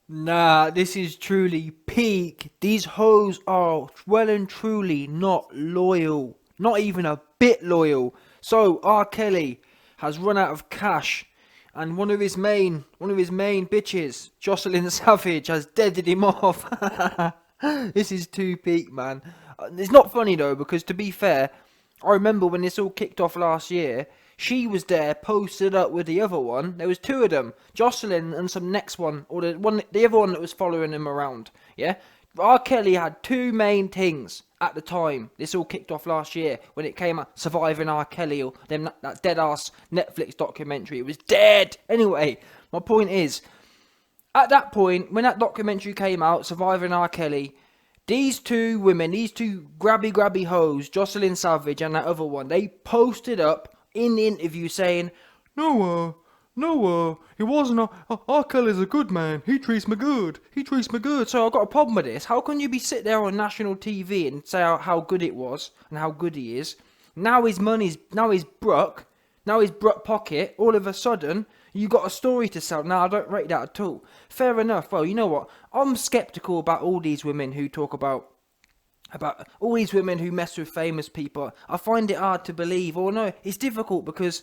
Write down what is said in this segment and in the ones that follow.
Nah, this is truly peak. These hoes are well and truly not loyal. Not even a bit loyal. So R. Kelly has run out of cash, and one of his main bitches, Jocelyn Savage, has deaded him off. This is too peak, man. It's not funny though, because to be fair, I remember when this all kicked off last year. She was there, posted up with the other one. There was two of them, Jocelyn and some next one, or the other one that was following him around. Yeah, R. Kelly had two main things at the time. This all kicked off last year when it came out, Surviving R. Kelly, or them that dead ass Netflix documentary. It was dead. Anyway, my point is, at that point, when that documentary came out, Surviving R. Kelly, these two women, these two grabby hoes, Jocelyn Savage and that other one, they posted up in the interview saying, no, he wasn't. R. Kelly's a good man. He treats me good. He treats me good. So I've got a problem with this. How can you be sit there on national TV and say how good it was and how good he is? Now he's broke. Now he's broke pocket. All of a sudden, you got a story to sell. Now I don't rate that at all. Fair enough. Well, you know what? I'm skeptical about all these women who talk about all these women who mess with famous people. I find it hard to believe, or no, it's difficult because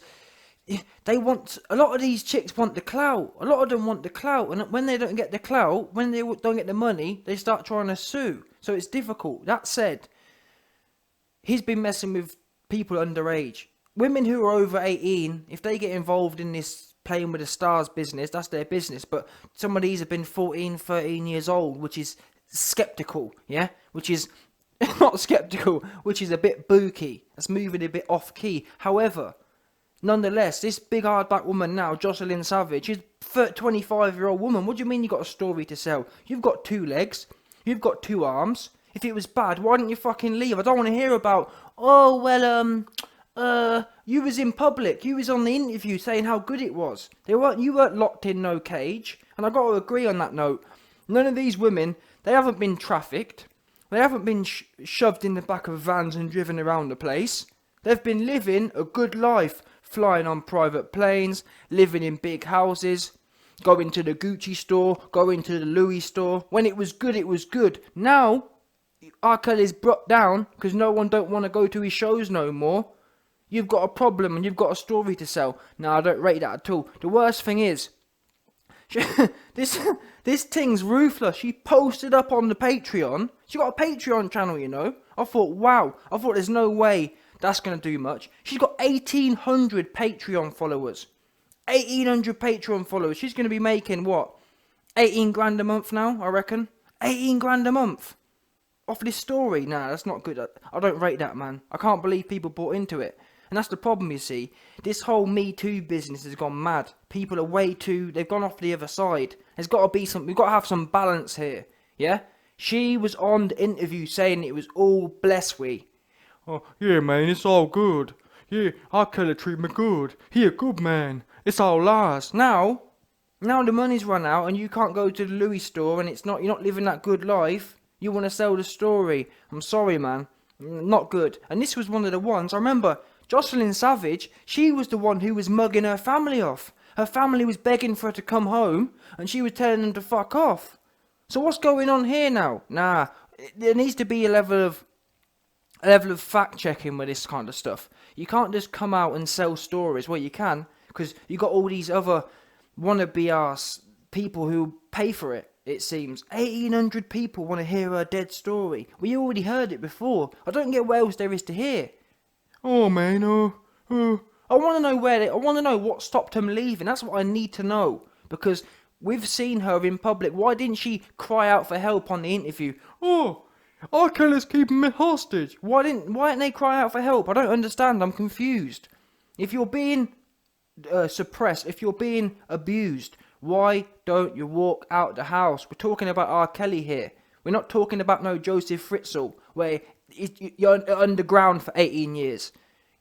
they want, a lot of these chicks want the clout. A lot of them want the clout, and when they don't get the clout, when they don't get the money, they start trying to sue. So it's difficult. That said, he's been messing with people underage. Women who are over 18, if they get involved in this playing with the stars business, that's their business. But some of these have been 14, 13 years old, which is skeptical, yeah? Which is not skeptical, which is a bit booky. That's moving a bit off key. However, nonetheless, this big hard back woman now, Jocelyn Savage, is a 25-year-old woman. What do you mean you got a story to sell? You've got two legs. You've got two arms. If it was bad, why didn't you fucking leave? I don't want to hear about, oh, well, you was in public. You was on the interview saying how good it was. You weren't locked in no cage. And I got to agree on that note. None of these women, they haven't been trafficked. They haven't been shoved in the back of vans and driven around the place. They've been living a good life, flying on private planes, living in big houses, going to the Gucci store, going to the Louis store. When it was good, it was good. Now, R. Kelly's brought down because no one don't want to go to his shows no more. You've got a problem and you've got a story to sell. No, I don't rate that at all. The worst thing is, this thing's ruthless. She posted up on the Patreon. She got a Patreon channel, you know. I thought, wow. I thought there's no way that's going to do much. She's got 1,800 Patreon followers. 1,800 Patreon followers. She's going to be making, what, 18 grand a month now, I reckon? 18 grand a month. Off this story. Nah, that's not good. I don't rate that, man. I can't believe people bought into it. And that's the problem, you see. This whole Me Too business has gone mad. People are they've gone off the other side. There's got to be we've got to have some balance here. Yeah? She was on the interview saying it was all bless we. Oh, yeah, man, it's all good. Yeah, R. Kelly treat me good. He a good man. It's all lies. Now the money's run out and you can't go to the Louis store and you're not living that good life. You want to sell the story. I'm sorry, man. Not good. And this was one of the ones, I remember, Jocelyn Savage, she was the one who was mugging her family off. Her family was begging for her to come home, and she was telling them to fuck off. So what's going on here now? Nah, there needs to be a level of fact checking with this kind of stuff. You can't just come out and sell stories. Well, you can, because you got all these other wannabe ass people who pay for it. It seems 1,800 people want to hear her dead story. We already heard it before. I don't get what else there is to hear. Oh man, I want to know I want to know what stopped him leaving. That's what I need to know, because we've seen her in public. Why didn't she cry out for help on the interview? Oh, R. Kelly's keeping me hostage. Why didn't they cry out for help? I don't understand. I'm confused. If you're being suppressed, if you're being abused, why don't you walk out the house? We're talking about R. Kelly here. We're not talking about no Joseph Fritzl, where you're underground for 18 years.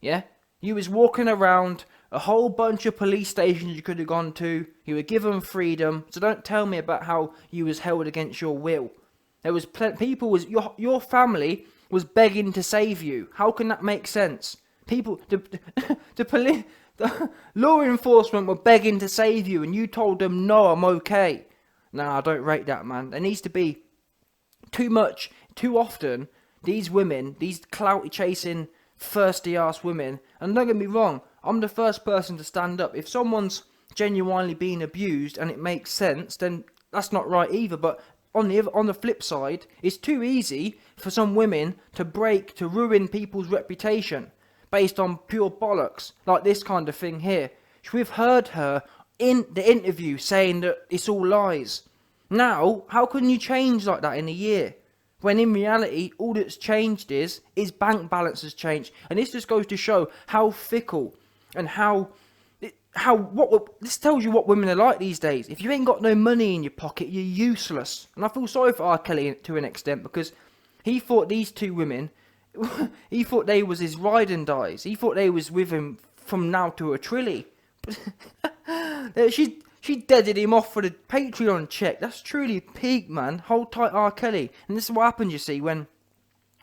Yeah? You was walking around a whole bunch of police stations you could have gone to. You were given freedom. So don't tell me about how you was held against your will. There was your family was begging to save you. How can that make sense? The police, the law enforcement were begging to save you, and you told them, no, I'm okay. Nah, I don't rate that, man. There needs to be too often, these women, these clout chasing, thirsty ass women, and don't get me wrong, I'm the first person to stand up. If someone's genuinely being abused and it makes sense, then that's not right either. But on the flip side, it's too easy for some women to ruin people's reputation based on pure bollocks, like this kind of thing here. We've heard her in the interview saying that it's all lies. Now, how can you change like that in a year? When in reality, all that's changed is his bank balance has changed. And this just goes to show how fickle and this tells you what women are like these days. If you ain't got no money in your pocket, you're useless. And I feel sorry for R. Kelly to an extent, because he thought these two women, he thought they was his ride and dies. He thought they was with him from now to a trilly. She deaded him off for the Patreon check. That's truly peak, man. Hold tight, R. Kelly. And this is what happens, you see, when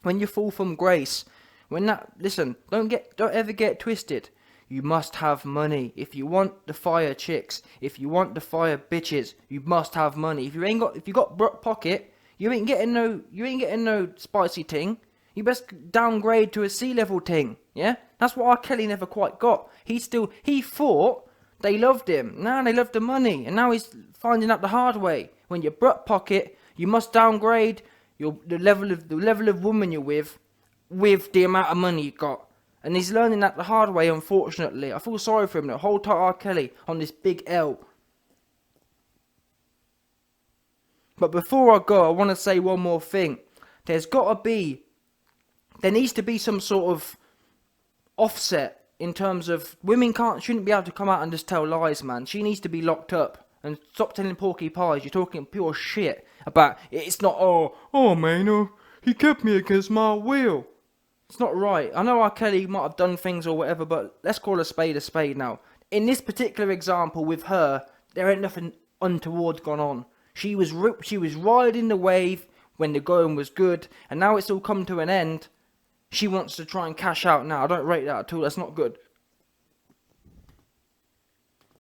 you fall from grace. Listen, don't ever get twisted. You must have money. If you want the fire chicks, if you want the fire bitches, you must have money. If you got broke pocket, you ain't getting no spicy ting. You best downgrade to a C-level ting. Yeah? That's what R. Kelly never quite got. He thought they loved him. Now they love the money, and now he's finding out the hard way. When you're broke pocket, you must downgrade the level of woman you're with the amount of money you got. And he's learning that the hard way, unfortunately. I feel sorry for him. The whole tight R. Kelly on this big L. But before I go, I want to say one more thing. There needs to be some sort of offset in terms of women shouldn't be able to come out and just tell lies, man. She needs to be locked up and stop telling porky pies. You're talking pure shit about it's not. Oh man, he kept me against my will. It's not right. I know R. Kelly might have done things or whatever, but let's call a spade now. In this particular example with her, there ain't nothing untoward gone on. She was riding the wave when the going was good, and now it's all come to an end. She wants to try and cash out now. I don't rate that at all. That's not good.